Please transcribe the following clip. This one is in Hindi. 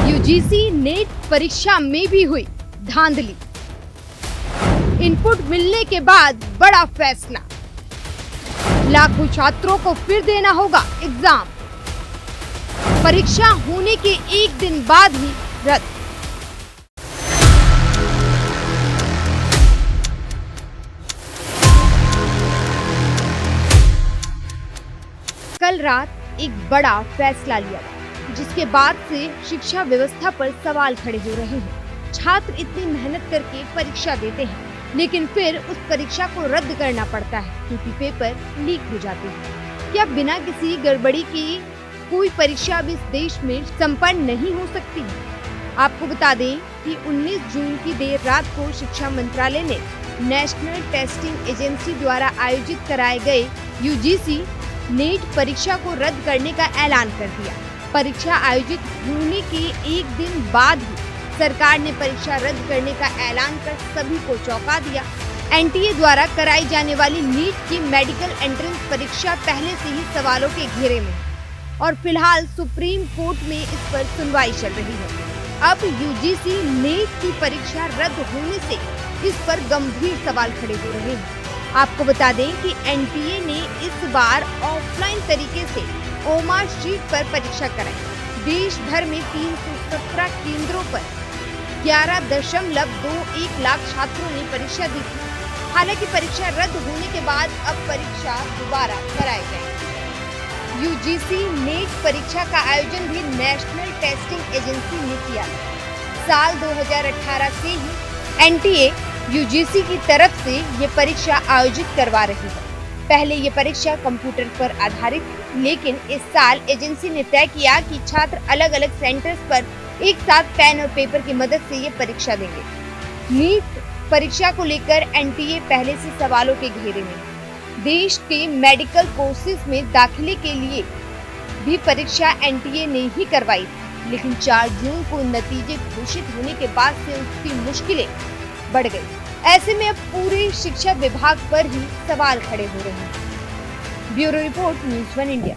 यूजीसी नेट परीक्षा में भी हुई धांधली। इनपुट मिलने के बाद बड़ा फैसला, लाखों छात्रों को फिर देना होगा एग्जाम। परीक्षा होने के एक दिन बाद ही रद्द। कल रात एक बड़ा फैसला लिया गया, जिसके बाद से शिक्षा व्यवस्था पर सवाल खड़े हो रहे हैं। छात्र इतनी मेहनत करके परीक्षा देते हैं, लेकिन फिर उस परीक्षा को रद्द करना पड़ता है क्योंकि पेपर लीक हो जाते हैं। क्या बिना किसी गड़बड़ी की कोई परीक्षा अब इस देश में संपन्न नहीं हो सकती? आपको बता दें कि 19 जून की देर रात को शिक्षा मंत्रालय ने नेशनल टेस्टिंग एजेंसी द्वारा आयोजित कराए गए यूजीसी नेट परीक्षा को रद्द करने का ऐलान कर दिया। परीक्षा आयोजित होने के एक दिन बाद ही सरकार ने परीक्षा रद्द करने का ऐलान कर सभी को चौंका दिया। एनटीए द्वारा कराई जाने वाली नीट की मेडिकल एंट्रेंस परीक्षा पहले से ही सवालों के घेरे में और फिलहाल सुप्रीम कोर्ट में इस पर सुनवाई चल रही है। अब यूजीसी नेट की परीक्षा रद्द होने से इस पर गंभीर सवाल खड़े हो रहे हैं। आपको बता दें कि एनटीए ने इस बार ऑफलाइन तरीके से ओमार शीट पर परीक्षा कराई। देश भर में 317 केंद्रों पर 11.21 लाख छात्रों ने परीक्षा दी थी। हालांकि परीक्षा रद्द होने के बाद अब परीक्षा दोबारा कराई जाएगी। यूजीसी नेट परीक्षा का आयोजन भी नेशनल टेस्टिंग एजेंसी ने किया। साल 2018 से ही एनटीए यूजीसी की तरफ से ये परीक्षा आयोजित करवा रही है। पहले ये परीक्षा कंप्यूटर पर आधारित थी, लेकिन इस साल एजेंसी ने तय किया कि छात्र अलग अलग सेंटर्स पर एक साथ पेन और पेपर की मदद से ये परीक्षा देंगे। नीट परीक्षा को लेकर एनटीए पहले से सवालों के घेरे में। देश के मेडिकल कोर्सेज में दाखिले के लिए भी परीक्षा एनटीए ने ही करवाई थी, लेकिन 4 जून को नतीजे घोषित होने के बाद से उसकी मुश्किलें बढ़ गई। ऐसे में अब पूरे शिक्षा विभाग पर ही सवाल खड़े हो रहे हैं। Bureau report, news 1 India.